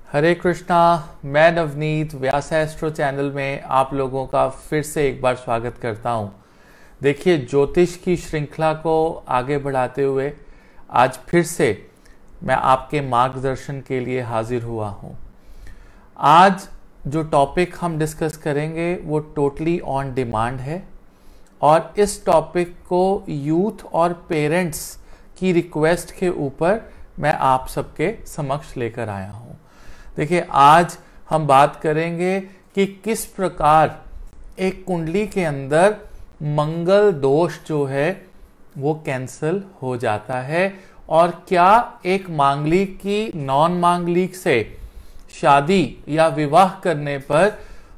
हरे कृष्णा। मैं नवनीत व्यास astro channel में आप लोगों का फिर से एक बार स्वागत करता हूं। देखिए, ज्योतिष की श्रृंखला को आगे बढ़ाते हुए आज फिर से मैं आपके मार्गदर्शन के लिए हाजिर हुआ हूं। आज जो टॉपिक हम डिस्कस करेंगे वो टोटली ऑन डिमांड है और इस टॉपिक को यूथ और पेरेंट्स की रिक्वेस्ट के ऊपर मैं आप सबके समक्ष लेकर आया हूं। देखिए, आज हम बात करेंगे कि किस प्रकार एक कुंडली के अंदर मंगल दोष जो है वो कैंसिल हो जाता है और क्या एक मांगलिक की नॉन मांगलिक से शादी या विवाह करने पर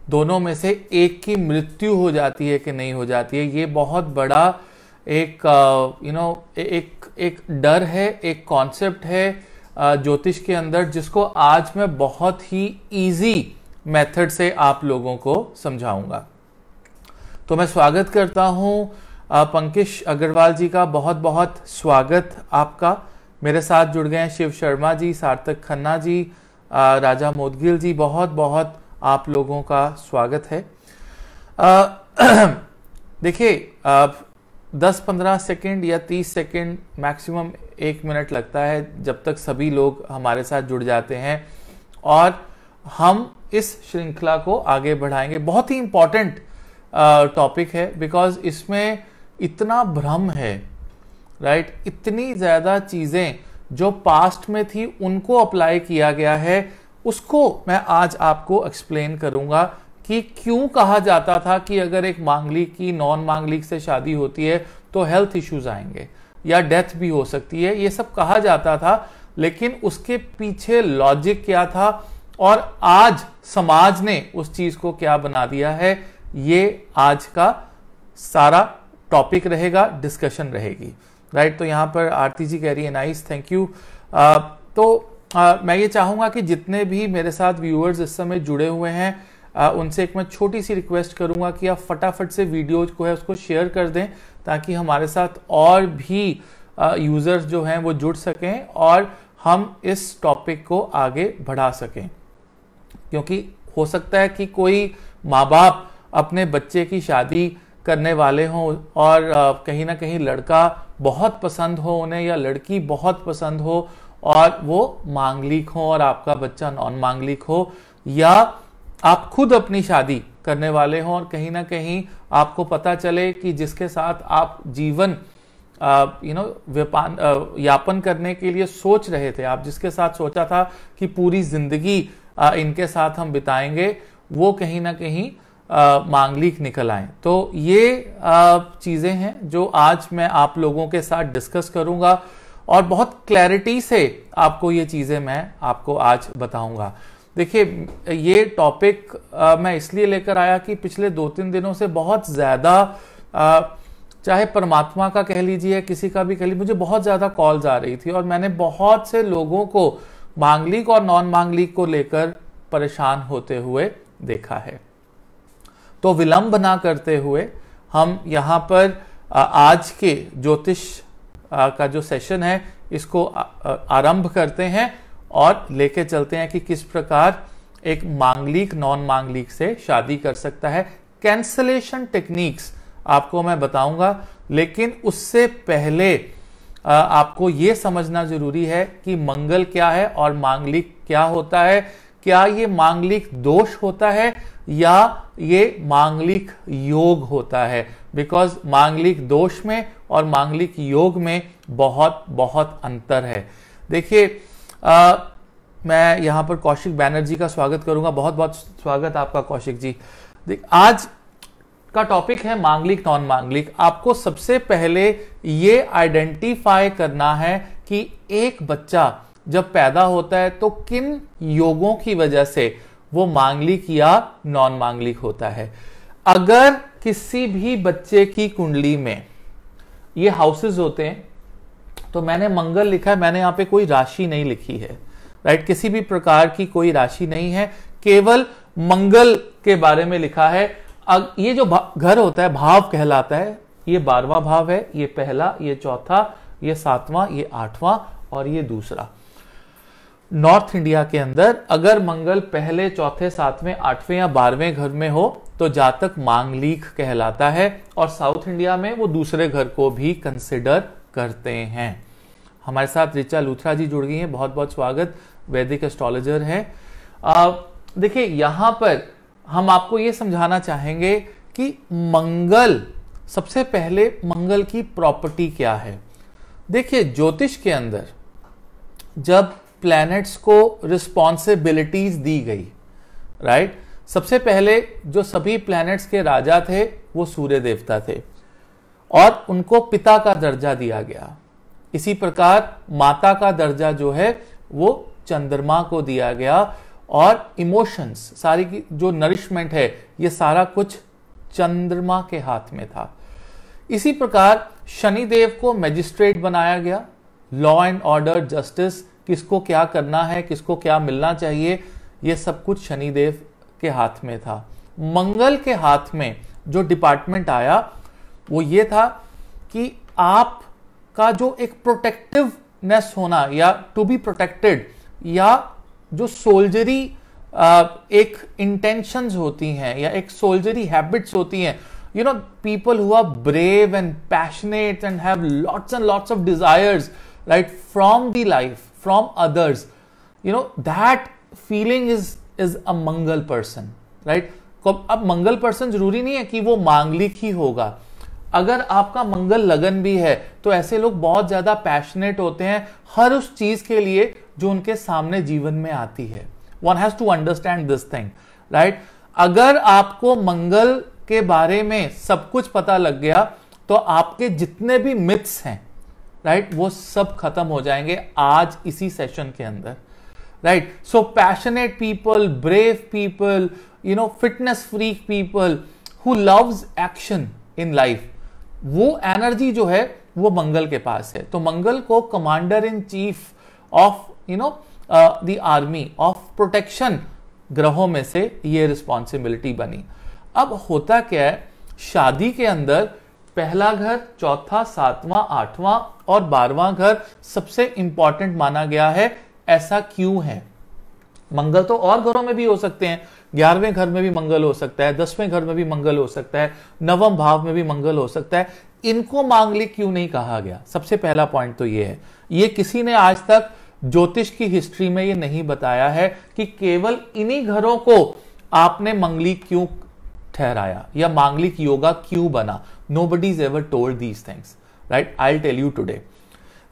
दोनों में से एक की मृत्यु हो जाती है कि नहीं हो जाती है। ये बहुत बड़ा एक एक डर है, एक कॉन्सेप्ट है ज्योतिष के अंदर, जिसको आज मैं बहुत ही इजी मेथड से आप लोगों को समझाऊंगा। तो मैं स्वागत करता हूं पंकज अग्रवाल जी का। बहुत बहुत स्वागत आपका। मेरे साथ जुड़ गए हैं शिव शर्मा जी, सार्थक खन्ना जी, राजा मोदगिल जी। बहुत बहुत आप लोगों का स्वागत है। देखिए, 10-15 सेकेंड या 30 सेकेंड मैक्सिमम 1 मिनट लगता है जब तक सभी लोग हमारे साथ जुड़ जाते हैं और हम इस श्रृंखला को आगे बढ़ाएंगे। बहुत ही इंपॉर्टेंट टॉपिक है बिकॉज इसमें इतना भ्रम है, राइट। इतनी ज्यादा चीजें जो पास्ट में थी उनको अप्लाई किया गया है, उसको मैं आज आपको एक्सप्लेन करूंगा कि क्यों कहा जाता था कि अगर एक मांगलिक की नॉन मांगलिक से शादी होती है तो हेल्थ इश्यूज आएंगे या डेथ भी हो सकती है। ये सब कहा जाता था, लेकिन उसके पीछे लॉजिक क्या था और आज समाज ने उस चीज को क्या बना दिया है, ये आज का सारा टॉपिक रहेगा, डिस्कशन रहेगी, राइट। तो यहां पर आरती जी कह रही है नाइस, थैंक यू। मैं ये चाहूंगा कि जितने भी मेरे साथ व्यूअर्स इस समय जुड़े हुए हैं उनसे एक मैं छोटी सी रिक्वेस्ट करूंगा कि आप फटाफट से वीडियो को है उसको शेयर कर दें ताकि हमारे साथ और भी यूजर्स जो हैं वो जुड़ सकें और हम इस टॉपिक को आगे बढ़ा सकें। क्योंकि हो सकता है कि कोई माँ बाप अपने बच्चे की शादी करने वाले हों और कहीं ना कहीं लड़का बहुत पसंद हो उन्हें या लड़की बहुत पसंद हो और वो मांगलिक हो और आपका बच्चा नॉन मांगलिक हो, या आप खुद अपनी शादी करने वाले हों और कहीं ना कहीं आपको पता चले कि जिसके साथ आप जीवन यापन करने के लिए सोच रहे थे, आप जिसके साथ सोचा था कि पूरी जिंदगी इनके साथ हम बिताएंगे, वो कहीं ना कहीं मांगलिक निकल आए। तो ये चीजें हैं जो आज मैं आप लोगों के साथ डिस्कस करूंगा और बहुत क्लैरिटी से आपको ये चीजें मैं आपको आज बताऊंगा। देखिए, ये टॉपिक मैं इसलिए लेकर आया कि पिछले 2-3 दिनों से बहुत ज्यादा चाहे परमात्मा का कह लीजिए, किसी का भी कह लीजिए, मुझे बहुत ज्यादा कॉल्स आ रही थी और मैंने बहुत से लोगों को मांगलिक और नॉन मांगलिक को लेकर परेशान होते हुए देखा है। तो विलंब ना करते हुए हम यहाँ पर आज के ज्योतिष का जो सेशन है इसको आरंभ करते हैं और लेके चलते हैं कि किस प्रकार एक मांगलिक नॉन मांगलिक से शादी कर सकता है। कैंसलेशन टेक्निक्स आपको मैं बताऊंगा, लेकिन उससे पहले आपको यह समझना जरूरी है कि मंगल क्या है और मांगलिक क्या होता है। क्या ये मांगलिक दोष होता है या ये मांगलिक योग होता है, बिकॉज मांगलिक दोष में और मांगलिक योग में बहुत बहुत अंतर है। देखिए, मैं यहां पर कौशिक बैनर्जी का स्वागत करूंगा। बहुत बहुत स्वागत आपका कौशिक जी। आज का टॉपिक है मांगलिक नॉन मांगलिक। आपको सबसे पहले ये आइडेंटिफाई करना है कि एक बच्चा जब पैदा होता है तो किन योगों की वजह से वो मांगलिक या नॉन मांगलिक होता है। अगर किसी भी बच्चे की कुंडली में ये हाउसेस होते हैं, तो मैंने मंगल लिखा है, मैंने यहां पे कोई राशि नहीं लिखी है, राइट। किसी भी प्रकार की कोई राशि नहीं है, केवल मंगल के बारे में लिखा है। ये जो घर होता है भाव कहलाता है। ये 12वां भाव है, ये पहला, ये चौथा, ये 7वां, ये 8वां और ये दूसरा। नॉर्थ इंडिया के अंदर अगर मंगल पहले, चौथे, सातवें, आठवें या 12वें घर में हो तो जातक मांगलिक कहलाता है, और साउथ इंडिया में वो दूसरे घर को भी कंसिडर करते हैं। हमारे साथ ऋचा लूथरा जी जुड़ गई हैं, बहुत बहुत स्वागत, वैदिक एस्ट्रोलॉजर हैं। देखिए यहां पर हम आपको ये समझाना चाहेंगे कि मंगल, सबसे पहले मंगल की प्रॉपर्टी क्या है। देखिए ज्योतिष के अंदर जब प्लैनेट्स को रिस्पॉन्सिबिलिटीज दी गई, राइट, सबसे पहले जो सभी प्लैनेट्स के राजा थे वो सूर्य देवता थे और उनको पिता का दर्जा दिया गया। इसी प्रकार माता का दर्जा जो है वो चंद्रमा को दिया गया, और इमोशंस, सारी की जो नरिशमेंट है, ये सारा कुछ चंद्रमा के हाथ में था। इसी प्रकार शनिदेव को मैजिस्ट्रेट बनाया गया, लॉ एंड ऑर्डर, जस्टिस, किसको क्या करना है, किसको क्या मिलना चाहिए, ये सब कुछ शनिदेव के हाथ में था। मंगल के हाथ में जो डिपार्टमेंट आया वो ये था कि आपका जो एक प्रोटेक्टिवनेस होना, या टू बी प्रोटेक्टेड, या जो सोल्जरी एक इंटेंशंस होती हैं या एक सोल्जरी हैबिट्स होती हैं, you know, people who are brave and passionate and have lots and lots of desires, right, from the life, from others, you know, that feeling is a Mangal person, right। अब मंगल person जरूरी नहीं है कि वो मांगलिक ही होगा। अगर आपका मंगल लगन भी है तो ऐसे लोग बहुत ज्यादा पैशनेट होते हैं हर उस चीज के लिए जो उनके सामने जीवन में आती है। One has to understand this thing, right. अगर आपको मंगल के बारे में सब कुछ पता लग गया तो आपके जितने भी मिथ्स हैं, राइट, वो सब खत्म हो जाएंगे आज इसी सेशन के अंदर, right. So passionate people, brave people, you know, fitness freak people who loves action in life, वो एनर्जी जो है वो मंगल के पास है। तो मंगल को commander in chief of, you know, the army of protection ग्रहों में से ये रिस्पॉन्सिबिलिटी बनी। अब होता क्या है, शादी के अंदर पहला घर, चौथा, सातवां, आठवां और 12वां घर सबसे इंपॉर्टेंट माना गया है। ऐसा क्यों है? मंगल तो और घरों में भी हो सकते हैं, 11वें घर में भी मंगल हो सकता है, 10वें घर में भी मंगल हो सकता है, 9वें भाव में भी मंगल हो सकता है। इनको मांगलिक क्यों नहीं कहा गया? सबसे पहला पॉइंट तो ये है, ये किसी ने आज तक ज्योतिष की हिस्ट्री में ये नहीं बताया है कि केवल इन्हीं घरों को आपने मंगलिक क्यों ठहराया या मांगलिक योगा क्यों बना। Nobody is ever told these things, right. I will tell you today.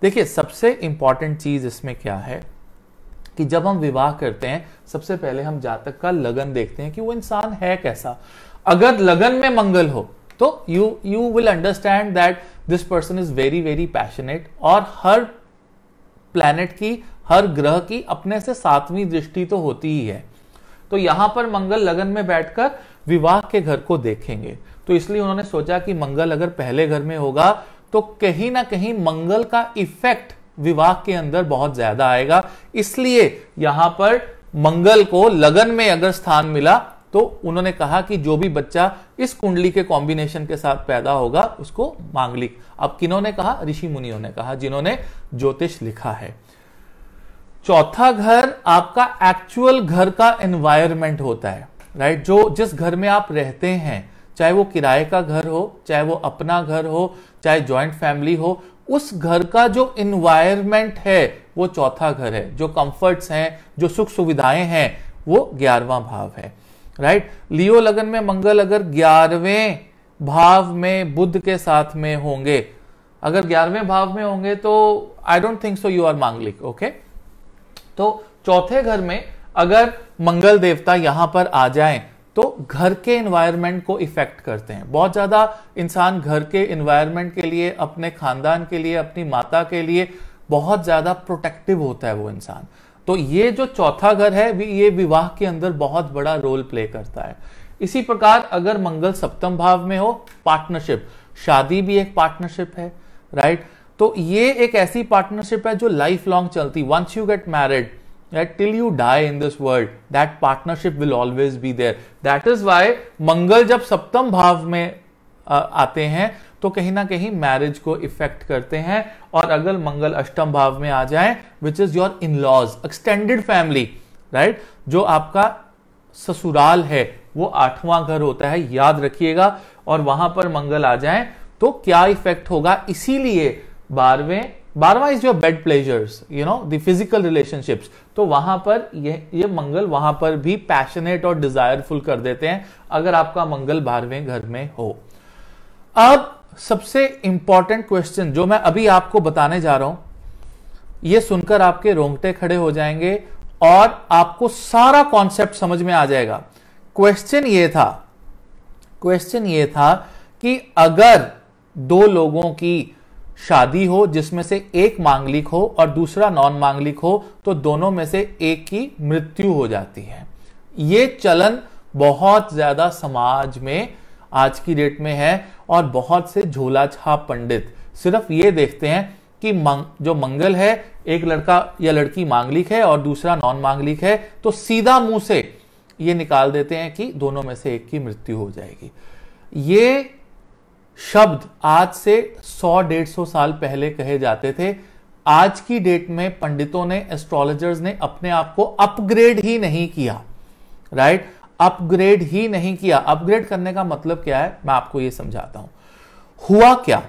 देखिए सबसे इंपॉर्टेंट चीज इसमें क्या है कि जब हम विवाह करते हैं सबसे पहले हम जातक का लगन देखते हैं कि वो इंसान है कैसा। अगर लगन में मंगल हो तो you will understand that this person is very very passionate, और हर प्लैनेट की, हर ग्रह की अपने से 7वीं दृष्टि तो होती ही है। तो यहां पर मंगल लगन में बैठकर विवाह के घर को देखेंगे, तो इसलिए उन्होंने सोचा कि मंगल अगर पहले घर में होगा तो कहीं ना कहीं मंगल का इफेक्ट विवाह के अंदर बहुत ज्यादा आएगा। इसलिए यहां पर मंगल को लगन में अगर स्थान मिला तो उन्होंने कहा कि जो भी बच्चा इस कुंडली के कॉम्बिनेशन के साथ पैदा होगा उसको मांगलिक। अब किन्होंने कहा? ऋषि मुनियों ने कहा, जिन्होंने ज्योतिष लिखा है। चौथा घर आपका एक्चुअल घर का एनवायरमेंट होता है, राइट। जो जिस घर में आप रहते हैं, चाहे वो किराए का घर हो, चाहे वो अपना घर हो, चाहे जॉइंट फैमिली हो, उस घर का जो एनवायरमेंट है वो चौथा घर है। जो कंफर्ट्स हैं, जो सुख सुविधाएं हैं, वो 11वां भाव है, राइट। लियो लगन में मंगल अगर 11वें भाव में बुध के साथ में होंगे, अगर 11वें भाव में होंगे तो I don't think so you are manglik, okay. तो चौथे घर में अगर मंगल देवता यहां पर आ जाएं तो घर के एनवायरनमेंट को इफेक्ट करते हैं बहुत ज्यादा। इंसान घर के एनवायरनमेंट के लिए, अपने खानदान के लिए, अपनी माता के लिए बहुत ज्यादा प्रोटेक्टिव होता है वो इंसान। तो ये जो चौथा घर है ये विवाह के अंदर बहुत बड़ा रोल प्ले करता है। इसी प्रकार अगर मंगल 7वें भाव में हो, पार्टनरशिप, शादी भी एक पार्टनरशिप है, राइट। तो ये एक ऐसी पार्टनरशिप है जो लाइफ लॉन्ग चलती। Once you get married, right, till you die in this world, that partnership will always be there. That is why मंगल जब 7वें भाव में आते हैं तो तो कहीं ना कहीं मैरिज को इफेक्ट करते हैं। और अगर मंगल अष्टम भाव में आ जाए, which is your in laws, extended family, right, जो आपका ससुराल है, वो 8वां घर होता है, याद रखिएगा। और वहां पर मंगल आ जाए तो क्या इफेक्ट होगा। इसीलिए 12वां is your bed pleasures, the physical relationships. तो वहां पर ये मंगल वहां पर भी पैशनेट और डिजायरफुल कर देते हैं अगर आपका मंगल 12वें घर में हो। अब सबसे इंपॉर्टेंट क्वेश्चन जो मैं अभी आपको बताने जा रहा हूं, ये सुनकर आपके रोंगटे खड़े हो जाएंगे और आपको सारा कॉन्सेप्ट समझ में आ जाएगा। क्वेश्चन ये था कि अगर 2 लोगों की शादी हो जिसमें से एक मांगलिक हो और दूसरा नॉन मांगलिक हो, तो दोनों में से एक की मृत्यु हो जाती है। ये चलन बहुत ज्यादा समाज में आज की डेट में है और बहुत से झोला छाप पंडित सिर्फ ये देखते हैं कि जो मंगल है, एक लड़का या लड़की मांगलिक है और दूसरा नॉन मांगलिक है, तो सीधा मुंह से ये निकाल देते हैं कि दोनों में से एक की मृत्यु हो जाएगी। ये शब्द आज से 100-150 साल पहले कहे जाते थे। आज की डेट में पंडितों ने, एस्ट्रोलॉजर्स ने अपने आप को अपग्रेड ही नहीं किया, राइट, अपग्रेड ही नहीं किया। अपग्रेड करने का मतलब क्या है, मैं आपको यह समझाता हूं। हुआ क्या,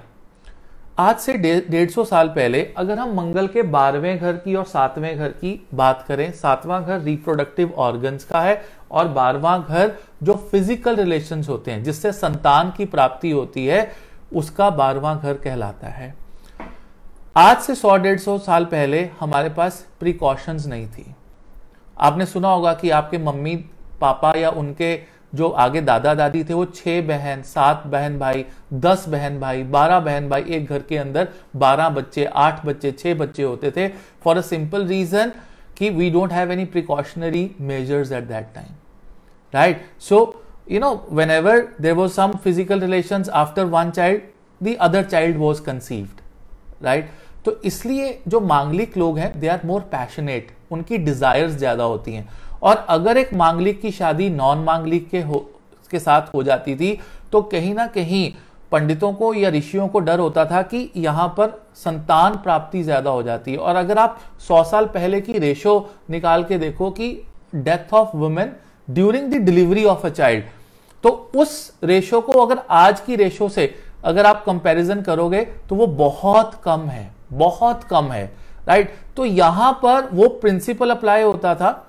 आज से 150 साल पहले अगर हम मंगल के 12वें घर की और 7वें घर की बात करें, 7वां घर रिप्रोडक्टिव ऑर्गन्स का है और 12वां घर जो फिजिकल रिलेशंस होते हैं जिससे संतान की प्राप्ति होती है, उसका 12वां घर कहलाता है। आज से 100-150 साल पहले हमारे पास प्रिकॉशंस नहीं थी। आपने सुना होगा कि आपके मम्मी पापा या उनके जो आगे दादा दादी थे, वो 6 बहन, 7 बहन भाई, 10 बहन भाई, 12 बहन भाई, एक घर के अंदर 12 बच्चे, 8 बच्चे, 6 बच्चे होते थे, फॉर अ सिंपल रीजन कि we don't have any precautionary measures at that time, right. So whenever there was some physical relations after one child, the other child was conceived, right। तो इसलिए जो मांगलिक लोग हैं, दे आर मोर पैशनेट, उनकी desires ज्यादा होती हैं। और अगर एक मांगलिक की शादी नॉन मांगलिक के साथ हो जाती थी, तो कहीं ना कहीं पंडितों को या ऋषियों को डर होता था कि यहां पर संतान प्राप्ति ज्यादा हो जाती है। और अगर आप 100 साल पहले की रेशो निकाल के देखो कि death of women during the delivery of a child, तो उस रेशो को अगर आज की रेशो से अगर आप कंपैरिजन करोगे तो वो बहुत कम है, बहुत कम है, राइट। तो यहां पर वो प्रिंसिपल अप्लाई होता था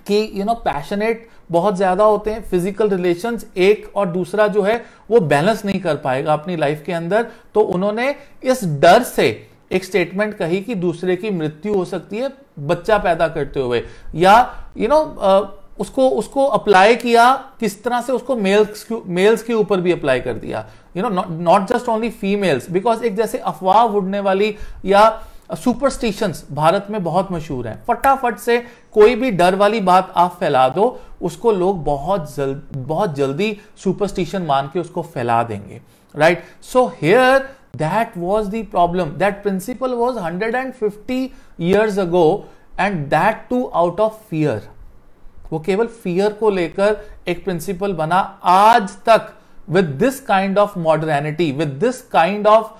कि पैशनेट बहुत ज्यादा होते हैं, फिजिकल रिलेशंस, एक और दूसरा जो है वो बैलेंस नहीं कर पाएगा अपनी लाइफ के अंदर। तो उन्होंने इस डर से एक स्टेटमेंट कही कि दूसरे की मृत्यु हो सकती है बच्चा पैदा करते हुए, या उसको अप्लाई किया किस तरह से, उसको मेल्स के ऊपर भी अप्लाई कर दिया, not just only females, because एक जैसे अफवाह उड़ने वाली या सुपरस्टिशंस भारत में बहुत मशहूर हैं। फटाफट से कोई भी डर वाली बात आप फैला दो, उसको लोग बहुत जल्दी सुपरस्टिशन मान के उसको फैला देंगे, right. So here that was the problem, that principle was 150 years ago and that too out of fear. वो केवल फियर को लेकर एक प्रिंसिपल बना। आज तक with this kind of modernity, with this kind of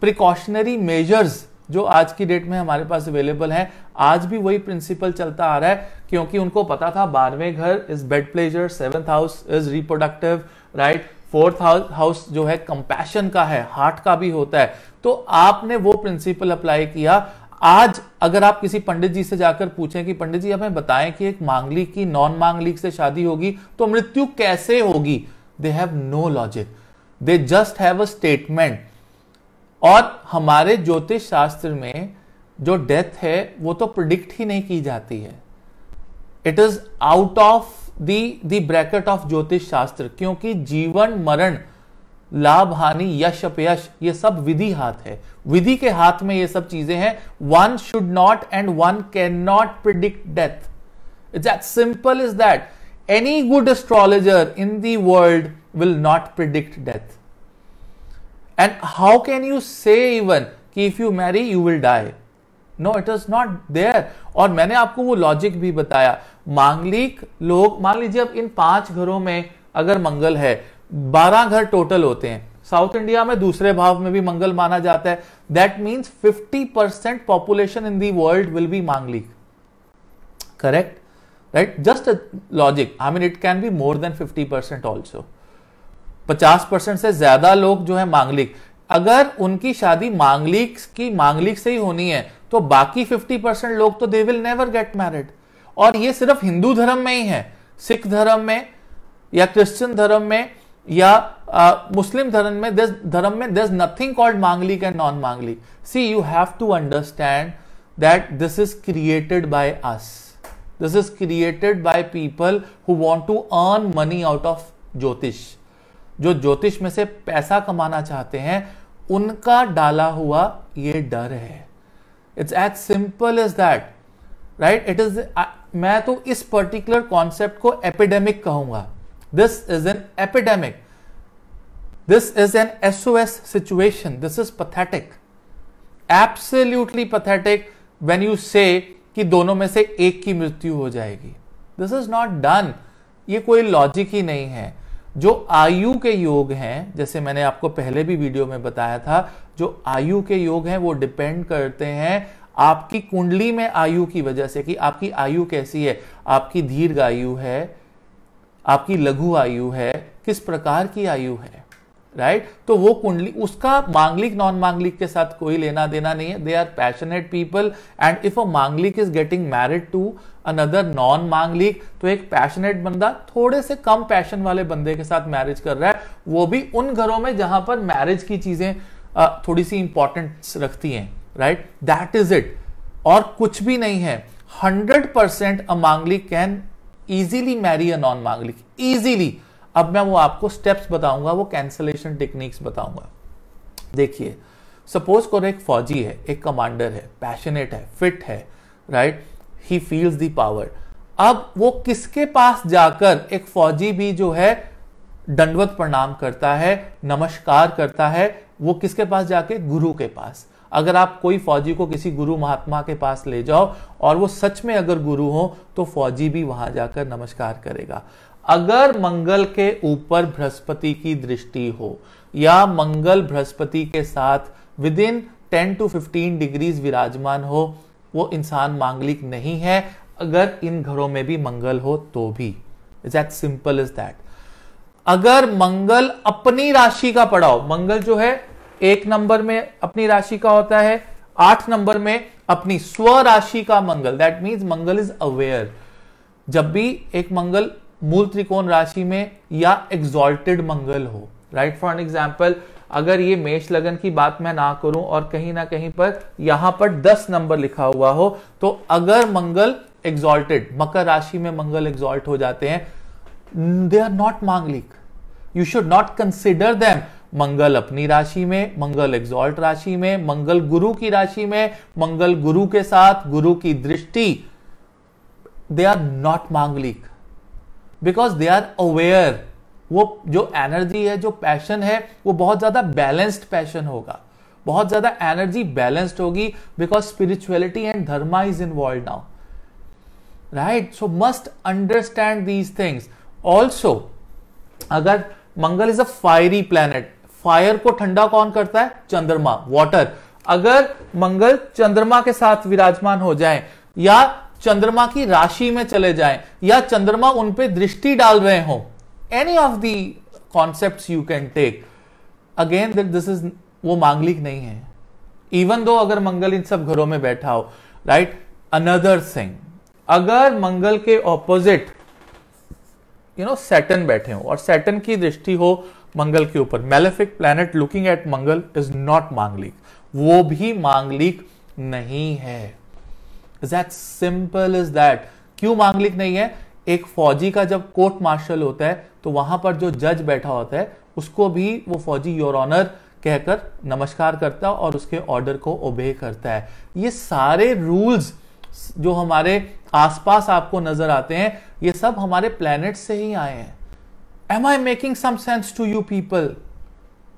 precautionary measures जो आज की डेट में हमारे पास अवेलेबल है, आज भी वही प्रिंसिपल चलता आ रहा है, क्योंकि उनको पता था 12वें घर is bed pleasure, 7th house is reproductive, right, 4th house जो है कंपैशन का है, हार्ट का भी होता है। तो आपने वो प्रिंसिपल अप्लाई किया। आज अगर आप किसी पंडित जी से जाकर पूछें कि पंडित जी हमें बताएं कि एक मांगलिक की नॉन मांगलिक से शादी होगी तो मृत्यु कैसे होगी, they have no logic, they just have a statement. और हमारे ज्योतिष शास्त्र में जो डेथ है वो तो प्रिडिक्ट ही नहीं की जाती है, it is out of the bracket of ज्योतिष शास्त्र, क्योंकि जीवन मरण, लाभ हानि, यश अपयश, ये सब विधि हाथ है, विधि के हाथ में ये सब चीजें हैं। One should not and one can not predict death, it's as simple is that. Any good astrologer in the world will not predict death. And how can you say even कि if you marry you will die? No, it is not there. और मैंने आपको वो logic भी बताया। मांगलिक लोग, मान लीजिए अब इन 5 घरों में अगर मंगल है, 12 घर टोटल होते हैं, साउथ इंडिया में दूसरे भाव में भी मंगल माना जाता है. That means 50% population in the world will be manglik. Correct, right? Just logic. I mean it can be more than 50% also. 50% से ज्यादा लोग जो है मांगलिक. अगर उनकी शादी मांगलिक से ही होनी है तो बाकी 50% लोग तो they will never get married. और ये सिर्फ हिंदू धर्म में ही है. सिख धर्म में या क्रिश्चियन धर्म में या मुस्लिम धर्म में there is nothing called manglik and non manglik. See, you have to understand that this is created by us. This is created by people who want to earn money out of jyotish. जो ज्योतिष में से पैसा कमाना चाहते हैं उनका डाला हुआ ये डर है. It's as simple as that, right? It is, मैं तो इस पर्टिकुलर कॉन्सेप्ट को एपिडेमिक कहूंगा. This is an epidemic. This is an SOS situation. This is pathetic, absolutely pathetic when you say कि दोनों में से एक की मृत्यु हो जाएगी. This is not done. ये कोई लॉजिक ही नहीं है. जो आयु के योग हैं, जैसे मैंने आपको पहले भी वीडियो में बताया था, जो आयु के योग हैं वो डिपेंड करते हैं आपकी कुंडली में आयु की वजह से कि आपकी आयु कैसी है. आपकी दीर्घ आयु है, आपकी लघु आयु है, किस प्रकार की आयु है, राइट? तो वो कुंडली, उसका मांगलिक नॉन मांगलिक के साथ कोई लेना देना नहीं है. They are passionate people and if a manglik is getting married to another non manglik, तो एक पैशनेट बंदा थोड़े से कम पैशन वाले बंदे के साथ मैरिज कर रहा है, वो भी उन घरों में जहां पर मैरिज की चीजें थोड़ी सी इंपॉर्टेंस रखती हैं, राइट? दैट इज इट, और कुछ भी नहीं है. 100% अ मांगलिक can easily marry a non मांगलिक, इजीली. अब मैं वो आपको स्टेप्स बताऊंगा, वो कैंसलेशन टेक्निक्स बताऊंगा. देखिए, सपोज करो एक फौजी है, एक कमांडर है, पैशनेट है, फिट है, right? He feels the power. अब वो किसके पास जाकर, एक फौजी भी जो है दंडवत प्रणाम करता है, नमस्कार करता है, वो किसके पास जाके? गुरु के पास. अगर आप कोई फौजी को किसी गुरु महात्मा के पास ले जाओ और वो सच में अगर गुरु हो तो फौजी भी वहां जाकर नमस्कार करेगा. अगर मंगल के ऊपर बृहस्पति की दृष्टि हो या मंगल बृहस्पति के साथ विद इन 10 to 15 डिग्रीज विराजमान हो, वो इंसान मांगलिक नहीं है. अगर इन घरों में भी मंगल हो तो भी. It's as simple as that. अगर मंगल अपनी राशि का पड़ा हो, मंगल जो है 1 नंबर में अपनी राशि का होता है, 8 नंबर में अपनी स्व राशि का Mangal, that means Mangal is aware. जब भी एक मंगल मूल त्रिकोण राशि में या एग्जॉल्टेड मंगल हो, राइट? फॉर एन एग्जाम्पल, अगर ये मेष लगन की बात मैं ना करूं और कहीं ना कहीं पर यहां पर 10 नंबर लिखा हुआ हो, तो अगर मंगल एग्जॉल्टेड, मकर राशि में मंगल एग्जॉल्ट हो जाते हैं, they are not manglik. You should not consider them. Mangal अपनी राशि में, मंगल एग्जॉल्ट राशि में, मंगल गुरु की राशि में, मंगल गुरु के साथ, गुरु की दृष्टि, दे आर नॉट मांगलिक बिकॉज दे आर अवेयर. वो जो एनर्जी है, जो पैशन है, वो बहुत ज्यादा बैलेंस्ड पैशन होगा, बहुत ज्यादा एनर्जी बैलेंस्ड होगी because spirituality and dharma is involve now, right? So must understand these things. Also अगर Mangal is a fiery planet, fire को ठंडा कौन करता है? चंद्रमा, वाटर. अगर मंगल चंद्रमा के साथ विराजमान हो जाए या चंद्रमा की राशि में चले जाएं या चंद्रमा उन पे दृष्टि डाल रहे हो, any of the concepts you can take, again this is, वो मांगलिक नहीं है. इवन दो अगर मंगल इन सब घरों में बैठा हो, राइट? अनदर थिंग, अगर मंगल के ऑपोजिट सैटर्न बैठे हो और सैटर्न की दृष्टि हो मंगल के ऊपर, malefic planet looking at Mangal is not मांगलिक, वो भी मांगलिक नहीं है. That simple as that. क्यों मांगलिक नहीं है? एक फौजी का जब कोर्ट मार्शल होता है तो वहां पर जो जज बैठा होता है उसको भी वो फौजी योर ऑनर कहकर नमस्कार करता है और उसके ऑर्डर को ओबे करता है. ये सारे रूल्स जो हमारे आसपास आपको नजर आते हैं, ये सब हमारे प्लैनेट से ही आए हैं. Am I making some sense to you people?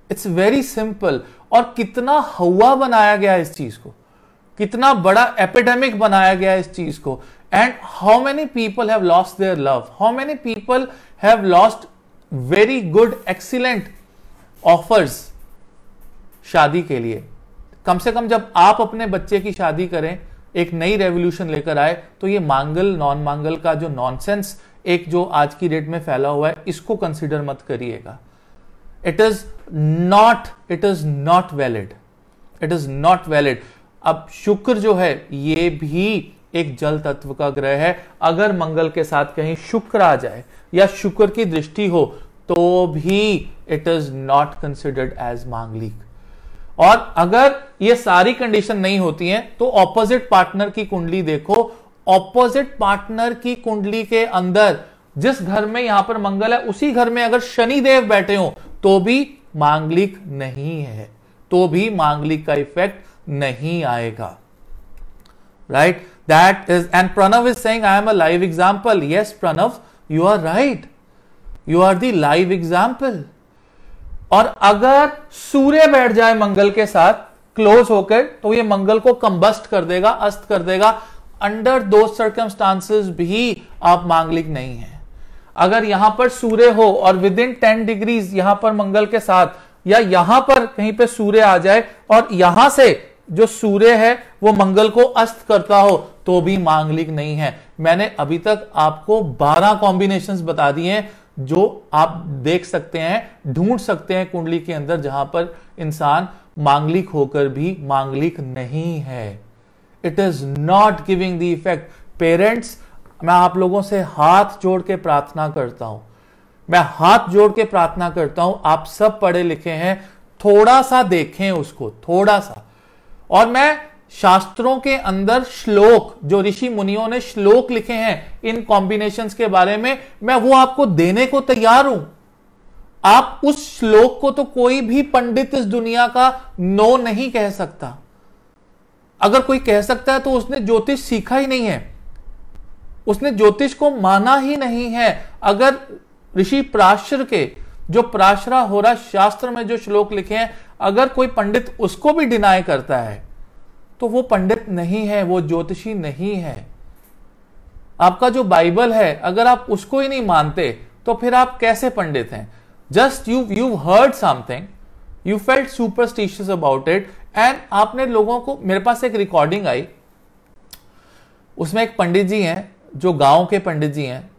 It's very simple. और कितना हवा बनाया गया इस चीज को, कितना बड़ा एपिडेमिक बनाया गया इस चीज को. And how many people have lost their love, how many people have lost very good excellent offers शादी के लिए। कम से कम जब आप अपने बच्चे की शादी करें, एक नई रेवोल्यूशन लेकर आए, तो ये मांगल नॉन मांगल का जो नॉनसेंस एक जो आज की डेट में फैला हुआ है, इसको कंसीडर मत करिएगा। It is not valid, it is not valid. अब शुक्र जो है ये भी एक जल तत्व का ग्रह है। अगर मंगल के साथ कहीं शुक्र आ जाए या शुक्र की दृष्टि हो तो भी it is not considered as manglik. और अगर ये सारी कंडीशन नहीं होती हैं तो ऑपोजिट पार्टनर की कुंडली देखो। ऑपोजिट पार्टनर की कुंडली के अंदर जिस घर में यहां पर मंगल है, उसी घर में अगर शनिदेव बैठे हो तो भी मांगलिक नहीं है, तो भी मांगलिक का इफेक्ट नहीं आएगा। Right, that is, and Pranav is saying I am a live example. Yes Pranav, you are right, you are the live example. और अगर सूर्य बैठ जाए मंगल के साथ क्लोज होकर, तो ये मंगल को कंबस्ट कर देगा, अस्त कर देगा। अंडर दो सर्कमस्टांसेस भी आप मांगलिक नहीं है। अगर यहां पर सूर्य हो और विद इन 10 डिग्रीज यहां पर मंगल के साथ, या यहां पर कहीं पे सूर्य आ जाए और यहां से जो सूर्य है वो मंगल को अस्त करता हो, तो भी मांगलिक नहीं है। मैंने अभी तक आपको 12 कॉम्बिनेशंस बता दिए हैं जो आप देख सकते हैं, ढूंढ सकते हैं कुंडली के अंदर, जहां पर इंसान मांगलिक होकर भी मांगलिक नहीं है। It is not giving the effect. Parents, मैं आप लोगों से हाथ जोड़ के प्रार्थना करता हूं, मैं हाथ जोड़ के प्रार्थना करता हूं, आप सब पढ़े लिखे हैं, थोड़ा सा देखें उसको, थोड़ा सा। और मैं शास्त्रों के अंदर श्लोक, जो ऋषि मुनियों ने श्लोक लिखे हैं इन कॉम्बिनेशंस के बारे में, मैं वो आपको देने को तैयार हूं। आप उस श्लोक को तो कोई भी पंडित इस दुनिया का नो नहीं कह सकता। अगर कोई कह सकता है तो उसने ज्योतिष सीखा ही नहीं है, उसने ज्योतिष को माना ही नहीं है। अगर ऋषि पराशर के जो पराशरा होरा शास्त्र में जो श्लोक लिखे हैं, अगर कोई पंडित उसको भी डिनाई करता है तो वो पंडित नहीं है, वो ज्योतिषी नहीं है। आपका जो बाइबल है, अगर आप उसको ही नहीं मानते तो फिर आप कैसे पंडित हैं? Just you heard something, you felt superstitious about it, and आपने लोगों को, मेरे पास एक रिकॉर्डिंग आई, उसमें एक पंडित जी हैं जो गांव के पंडित जी हैं।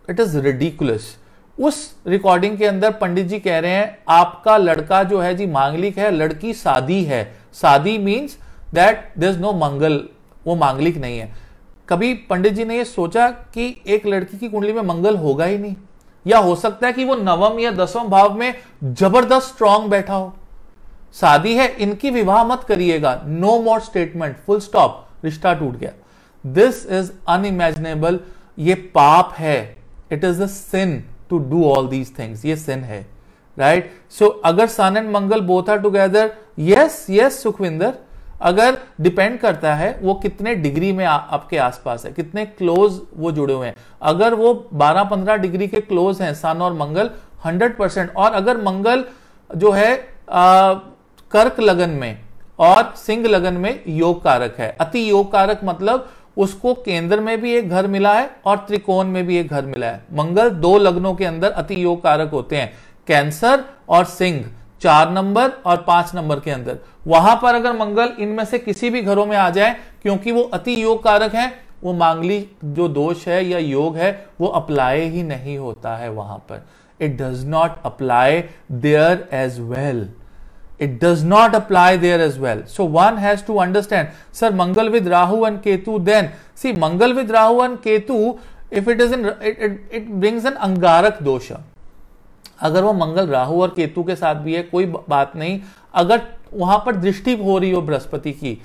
It is ridiculous. उस रिकॉर्डिंग के अंदर पंडित जी कह रहे हैं आपका लड़का जो है जी मांगलिक है, लड़की सादी है। सादी means that there is no Mangal, वो मांगलिक नहीं है। कभी पंडित जी ने ये सोचा कि एक लड़की की कुंडली में मंगल होगा ही नहीं, या हो सकता है कि वो 9वें या 10वें भाव में जबरदस्त स्ट्रांग बैठा हो। शादी है, इनकी विवाह मत करिएगा, no more statement, full stop, रिश्ता टूट गया। दिस इज अनइमेजिनेबल, ये पाप है। It is a sin to do all these things, ये सिन है। राइट, सो अगर sun and Mangal both are together, yes Sukhwinder, अगर डिपेंड करता है वो कितने डिग्री में आपके आसपास है, कितने क्लोज वो जुड़े हुए हैं। अगर वो 12-15 डिग्री के क्लोज हैं सन और मंगल, 100%। और अगर मंगल जो है कर्क लगन में और सिंह लगन में योग कारक है, अति योग कारक मतलब उसको केंद्र में भी एक घर मिला है और त्रिकोण में भी एक घर मिला है। मंगल 2 लग्नों के अंदर अति योग कारक होते हैं, कैंसर और सिंह 4 नंबर और 5 नंबर के अंदर। वहां पर अगर मंगल इनमें से किसी भी घरों में आ जाए, क्योंकि वो अति योग कारक है, वो मांगलिक जो दोष है या योग है वो अप्लाई ही नहीं होता है वहां पर। It does not apply there as well, it does not apply there as well. So one has to understand, sir, Mangal with Rahu and Ketu, then see Mangal with Rahu and Ketu, if it is in it brings an अंगारक दोष। अगर वो मंगल राहु और केतु के साथ भी है कोई बात नहीं, अगर वहां पर दृष्टि हो रही हो बृहस्पति की,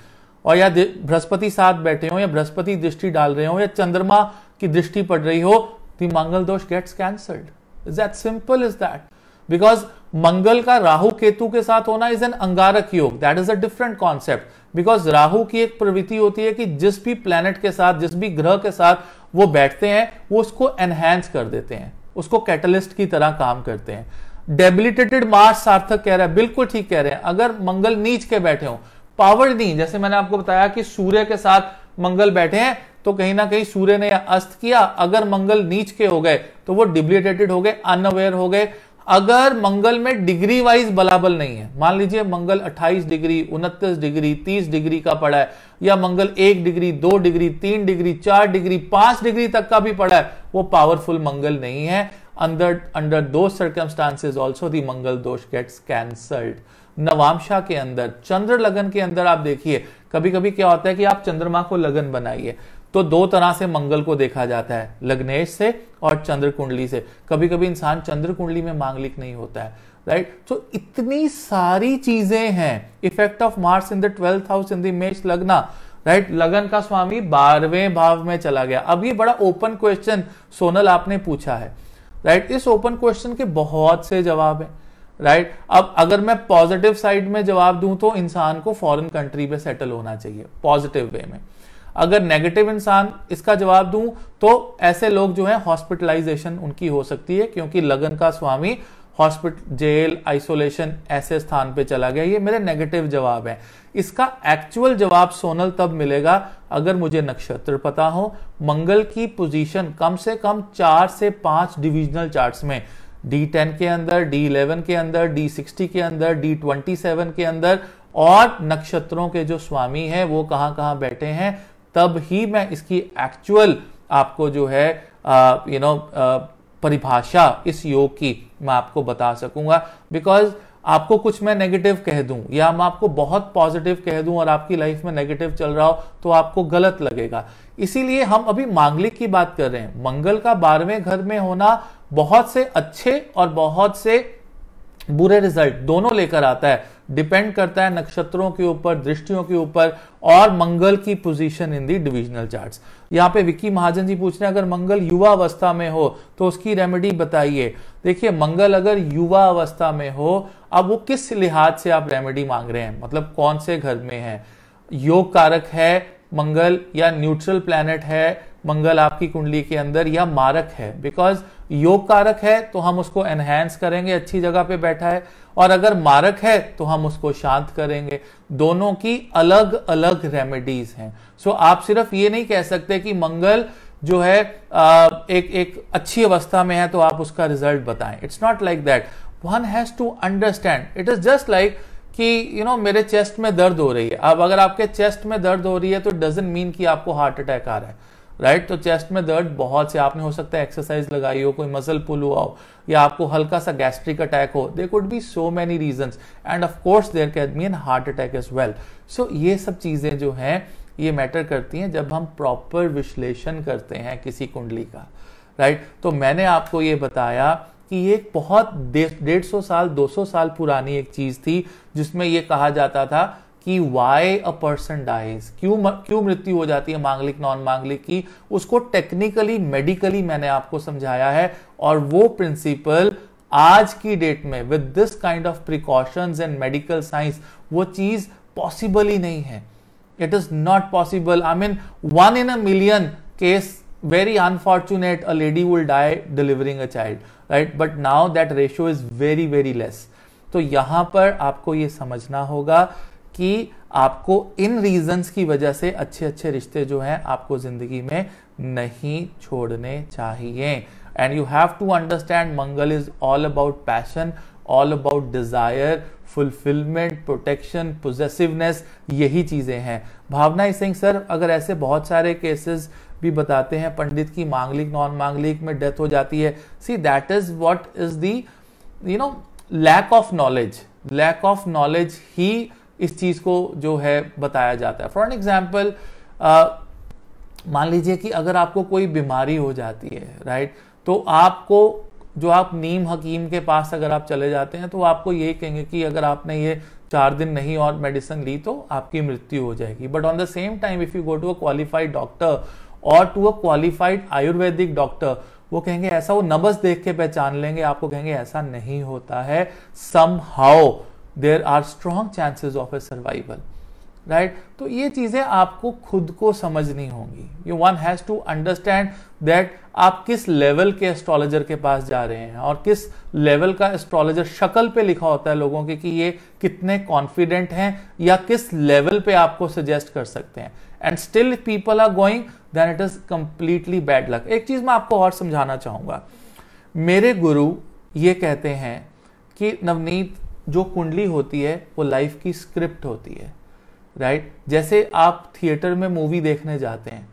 और या बृहस्पति साथ बैठे हो या बृहस्पति दृष्टि डाल रहे हो या चंद्रमा की दृष्टि पड़ रही हो, the Mangal dosh gets cancelled. Is that simple is that, because Mangal का राहु केतु के साथ होना इज एन अंगारक योग, that is a different concept. Because Rahu की एक प्रवृत्ति होती है कि जिस भी प्लैनेट के साथ, जिस भी ग्रह के साथ वो बैठते हैं, वो उसको एनहेंस कर देते हैं, उसको कैटलिस्ट की तरह काम करते हैं। डेबिलिटेटेड मार्स, सार्थक कह रहा है, बिल्कुल ठीक कह रहे हैं। अगर मंगल नीच के बैठे हो, पावर नहीं, जैसे मैंने आपको बताया कि सूर्य के साथ मंगल बैठे हैं तो कहीं ना कहीं सूर्य ने अस्त किया। अगर मंगल नीच के हो गए तो वो डिबिलिटेटेड हो गए, अनअवेयर हो गए, अगर मंगल में डिग्री वाइज बलाबल नहीं है, मान लीजिए मंगल 28 डिग्री, 29 डिग्री, 30 डिग्री का पड़ा है, या मंगल 1 degree, 2 degree, 3 degree, 4 degree, 5 degree तक का भी पड़ा है, वो पावरफुल मंगल नहीं है। अंडर दो circumstances also the Mangal dosh gets cancelled. नवांशा के अंदर, चंद्र लगन के अंदर आप देखिए, कभी कभी क्या होता है कि आप चंद्रमा को लगन बनाइए तो दो तरह से मंगल को देखा जाता है, लग्नेश से और चंद्र कुंडली से। कभी कभी इंसान चंद्र कुंडली में मांगलिक नहीं होता है, राइट। तो इतनी सारी चीजें हैं। Effect of Mars in the 12th house in the मेष लग्ना, राइट। लगन का स्वामी 12वें भाव में चला गया। अब ये बड़ा ओपन क्वेश्चन सोनल आपने पूछा है, राइट। इस ओपन क्वेश्चन के बहुत से जवाब हैं, राइट। अब अगर मैं पॉजिटिव साइड में जवाब दूं तो इंसान को फॉरेन कंट्री में सेटल होना चाहिए, पॉजिटिव वे में। अगर नेगेटिव इंसान इसका जवाब दूं तो ऐसे लोग जो है हॉस्पिटलाइजेशन उनकी हो सकती है, क्योंकि लगन का स्वामी हॉस्पिटल, जेल, आइसोलेशन ऐसे स्थान पे चला गया। ये मेरे नेगेटिव जवाब है। इसका एक्चुअल जवाब सोनल तब मिलेगा अगर मुझे नक्षत्र पता हो, मंगल की पोजीशन कम से कम 4 से 5 डिविजनल चार्ट्स में, D10 के अंदर, D11 के अंदर, D60 के अंदर, D27 के अंदर, और नक्षत्रों के जो स्वामी हैं वो कहां कहां बैठे हैं, तब ही मैं इसकी एक्चुअल आपको जो है परिभाषा इस योग की मैं आपको बता सकूंगा। बिकॉज आपको कुछ मैं नेगेटिव कह दूं या मैं आपको बहुत पॉजिटिव कह दूं और आपकी लाइफ में नेगेटिव चल रहा हो तो आपको गलत लगेगा। इसीलिए हम अभी मांगलिक की बात कर रहे हैं। मंगल का 12वें घर में होना बहुत से अच्छे और बहुत से बुरे रिजल्ट दोनों लेकर आता है। डिपेंड करता है नक्षत्रों के ऊपर, दृष्टियों के ऊपर, और मंगल की position in the divisional charts. यहाँ पे विक्की महाजन जी पूछ रहे हैं अगर मंगल युवा अवस्था में हो तो उसकी रेमेडी बताइए। देखिए, मंगल अगर युवा अवस्था में हो, अब वो किस लिहाज से आप रेमेडी मांग रहे हैं, मतलब कौन से घर में है, योग कारक है मंगल या न्यूट्रल प्लैनेट है मंगल आपकी कुंडली के अंदर, या मारक है। बिकॉज योग कारक है तो हम उसको एनहांस करेंगे, अच्छी जगह पे बैठा है, और अगर मारक है तो हम उसको शांत करेंगे। दोनों की अलग अलग रेमेडीज हैं। सो आप सिर्फ ये नहीं कह सकते कि मंगल जो है एक अच्छी अवस्था में है तो आप उसका रिजल्ट बताएं। It's not like that. One has to understand. It is just like कि मेरे चेस्ट में दर्द हो रही है। अब अगर आपके चेस्ट में दर्द हो रही है तो डजंट मीन कि आपको हार्ट अटैक आ रहा है, राइट। तो चेस्ट में दर्द बहुत से, आपने हो सकता है एक्सरसाइज लगाई हो, कोई मसल पुल हुआ हो, या आपको हल्का सा गैस्ट्रिक अटैक हो। There could be so many reasons and of course there can be an heart attack as well. So ये सब चीजें जो हैं ये मैटर करती हैं जब हम प्रॉपर विश्लेषण करते हैं किसी कुंडली का, राइट। तो मैंने आपको ये बताया कि ये एक बहुत 150 साल 200 साल पुरानी एक चीज थी जिसमें ये कहा जाता था कि वाई अ पर्सन डाइज, क्यों मृत्यु हो जाती है मांगलिक नॉन मांगलिक की। उसको टेक्निकली मेडिकली मैंने आपको समझाया है, और वो प्रिंसिपल आज की डेट में with this kind of precautions and medical science वो चीज पॉसिबल ही नहीं है। It is not possible. I mean 1 in a million case, very unfortunate, a lady will die delivering a child, right? But now that ratio is very very less. तो यहां पर आपको ये समझना होगा कि आपको इन रीजंस की वजह से अच्छे अच्छे रिश्ते जो हैं आपको जिंदगी में नहीं छोड़ने चाहिए। And you have to understand Mangal is all about passion, all about desire, fulfilment, protection, possessiveness, यही चीजें हैं। भावना सिंह सर अगर ऐसे बहुत सारे केसेस भी बताते हैं पंडित की मांगलिक नॉन मांगलिक में डेथ हो जाती है। See that is what is the lack of knowledge. Lack of knowledge ही इस चीज को जो है बताया जाता है। फॉर एन एग्जाम्पल, मान लीजिए कि अगर आपको कोई बीमारी हो जाती है, राइट, तो आपको जो आप नीम हकीम के पास अगर आप चले जाते हैं तो आपको यही कहेंगे कि अगर आपने ये 4 दिन नहीं और मेडिसिन ली तो आपकी मृत्यु हो जाएगी। But on the same time if you go to a qualified doctor और to a qualified Ayurvedic doctor, वो कहेंगे ऐसा, वो नब्ज देख के पहचान लेंगे, आपको कहेंगे ऐसा नहीं होता है, somehow there are strong chances of a survival, right. तो ये चीजें आपको खुद को समझनी होंगी। You one has to understand that आप किस लेवल के एस्ट्रोलॉजर के पास जा रहे हैं, और किस लेवल का एस्ट्रोलॉजर, शक्ल पे लिखा होता है लोगों के कि ये कितने कॉन्फिडेंट हैं या किस लेवल पे आपको सजेस्ट कर सकते हैं। And still if people are going then it is completely bad luck. एक चीज मैं आपको और समझाना चाहूंगा, मेरे गुरु ये कहते हैं कि नवनीत, जो कुंडली होती है वो लाइफ की स्क्रिप्ट होती है, राइट? जैसे आप थिएटर में मूवी देखने जाते हैं,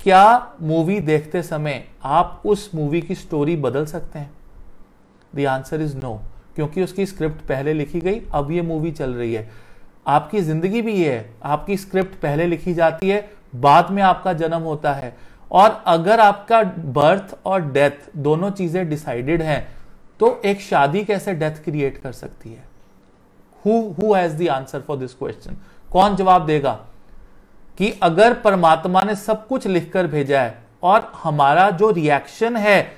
क्या मूवी देखते समय आप उस मूवी की स्टोरी बदल सकते हैं? द आंसर इज नो, क्योंकि उसकी स्क्रिप्ट पहले लिखी गई, अब ये मूवी चल रही है। आपकी जिंदगी भी ये है, आपकी स्क्रिप्ट पहले लिखी जाती है, बाद में आपका जन्म होता है। और अगर आपका बर्थ और डेथ दोनों चीजें डिसाइडेड हैं, तो एक शादी कैसे डेथ क्रिएट कर सकती है? Who has the answer for this question? कौन जवाब देगा कि अगर परमात्मा ने सब कुछ लिखकर भेजा है और हमारा जो रिएक्शन है,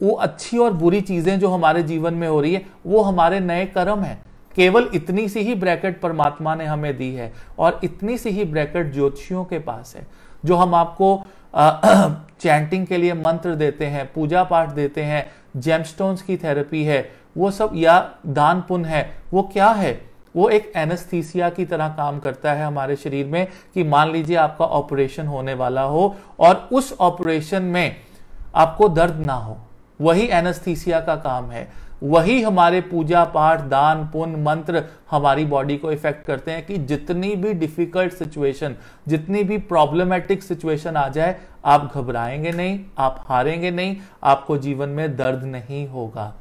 वो अच्छी और बुरी चीजें जो हमारे जीवन में हो रही है, वो हमारे नए कर्म है। केवल इतनी सी ही ब्रैकेट परमात्मा ने हमें दी है और इतनी सी ही ब्रैकेट ज्योतिषियों के पास है। जो हम आपको चैंटिंग के लिए मंत्र देते हैं, पूजा पाठ देते हैं, जेमस्टोन्स की थेरेपी है, वो सब, या दान पुण्य है, वो क्या है? वो एक एनेस्थीसिया की तरह काम करता है हमारे शरीर में। कि मान लीजिए आपका ऑपरेशन होने वाला हो और उस ऑपरेशन में आपको दर्द ना हो, वही एनेस्थीसिया का काम है। वही हमारे पूजा पाठ, दान पुण्य, मंत्र हमारी बॉडी को इफेक्ट करते हैं कि जितनी भी डिफिकल्ट सिचुएशन, जितनी भी प्रॉब्लमेटिक सिचुएशन आ जाए, आप घबराएंगे नहीं, आप हारेंगे नहीं, आपको जीवन में दर्द नहीं होगा।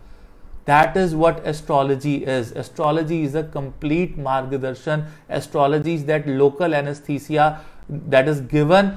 That is what astrology is. Astrology is a complete margadarshan. Astrology is that local anesthesia that is given,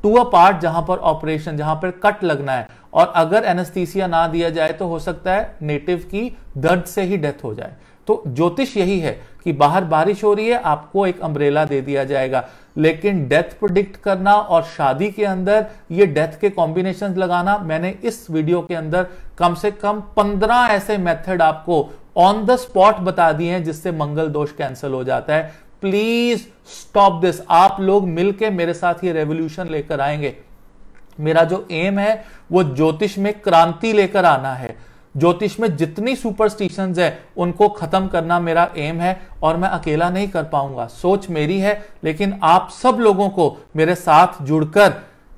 to a part जहां पर ऑपरेशन, जहां पर कट लगना है, और अगर एनेस्थीसिया ना दिया जाए तो हो सकता है नेटिव की दर्द से ही डेथ हो जाए। तो ज्योतिष यही है कि बाहर बारिश हो रही है, आपको एक अम्ब्रेला दे दिया जाएगा, लेकिन डेथ प्रेडिक्ट करना और शादी के अंदर ये डेथ के कॉम्बिनेशंस लगाना, मैंने इस वीडियो के अंदर कम से कम 15 ऐसे मेथड आपको ऑन द स्पॉट बता दिए हैं जिससे मंगल दोष कैंसिल हो जाता है। Please stop this. आप लोग मिलके मेरे साथ ये रेवोल्यूशन लेकर आएंगे। मेरा जो एम है वो ज्योतिष में क्रांति लेकर आना है। ज्योतिष में जितनी सुपरस्टिशंस है उनको खत्म करना मेरा एम है, और मैं अकेला नहीं कर पाऊंगा। सोच मेरी है, लेकिन आप सब लोगों को मेरे साथ जुड़कर,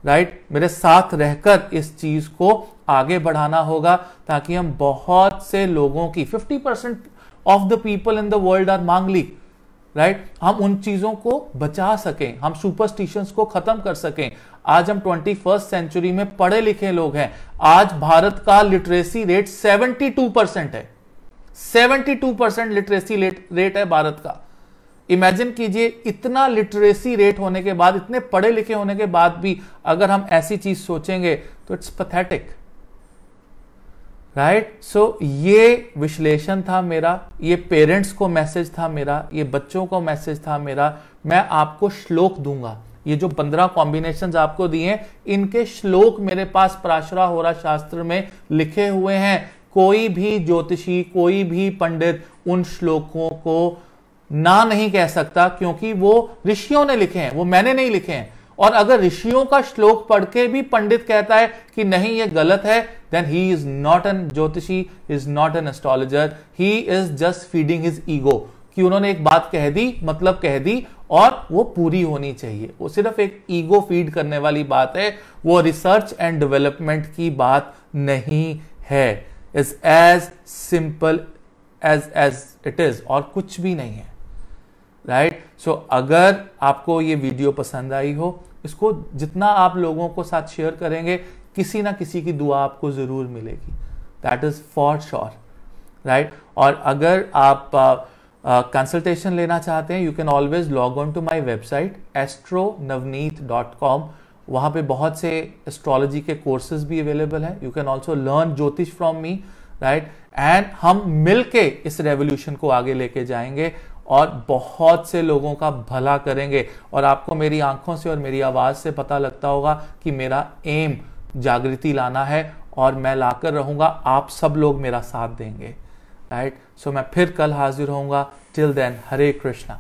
राइट, मेरे साथ रहकर इस चीज को आगे बढ़ाना होगा, ताकि हम बहुत से लोगों की 50% of the people in the world are manglik, right, हम उन चीजों को बचा सकें, हम सुपरस्टिशंस को खत्म कर सकें। आज हम 21st सेंचुरी में पढ़े लिखे लोग हैं। आज भारत का लिटरेसी रेट 72% है। 72% लिटरेसी रेट है भारत का। इमेजिन कीजिए, इतना लिटरेसी रेट होने के बाद, इतने पढ़े लिखे होने के बाद भी अगर हम ऐसी चीज सोचेंगे तो इट्स पैथेटिक, राइट। सो ये विश्लेषण था मेरा, ये पेरेंट्स को मैसेज था मेरा, ये बच्चों को मैसेज था मेरा। मैं आपको श्लोक दूंगा, ये जो 15 कॉम्बिनेशंस आपको दिए हैं, इनके श्लोक मेरे पास पराशरा होरा शास्त्र में लिखे हुए हैं। कोई भी ज्योतिषी, कोई भी पंडित उन श्लोकों को ना नहीं कह सकता, क्योंकि वो ऋषियों ने लिखे हैं, वो मैंने नहीं लिखे हैं। और अगर ऋषियों का श्लोक पढ़ के भी पंडित कहता है कि नहीं ये गलत है, then he is not an jyotishi, is not an astrologer, he is just feeding his ego. कि उन्होंने एक बात कह दी, मतलब कह दी, और वो पूरी होनी चाहिए। वो सिर्फ एक ईगो फीड करने वाली बात है, वो रिसर्च एंड डेवलपमेंट की बात नहीं है। Is as simple as it is, और कुछ भी नहीं है, राइट। सो अगर आपको ये वीडियो पसंद आई हो, इसको जितना आप लोगों को साथ शेयर करेंगे, किसी ना किसी की दुआ आपको जरूर मिलेगी, that is for sure, right. और अगर आप कंसल्टेशन लेना चाहते हैं, you can always log on to my website astronavneet.com। वहां पे बहुत से एस्ट्रोलॉजी के कोर्सेज भी अवेलेबल हैं। यू कैन ऑल्सो लर्न ज्योतिष फ्रॉम मी, राइट। एंड हम मिलके इस रेवोल्यूशन को आगे लेके जाएंगे और बहुत से लोगों का भला करेंगे। और आपको मेरी आंखों से और मेरी आवाज से पता लगता होगा कि मेरा एम जागृति लाना है, और मैं लाकर रहूंगा, आप सब लोग मेरा साथ देंगे, राइट। सो मैं फिर कल हाजिर होऊंगा। टिल देन, हरे कृष्णा।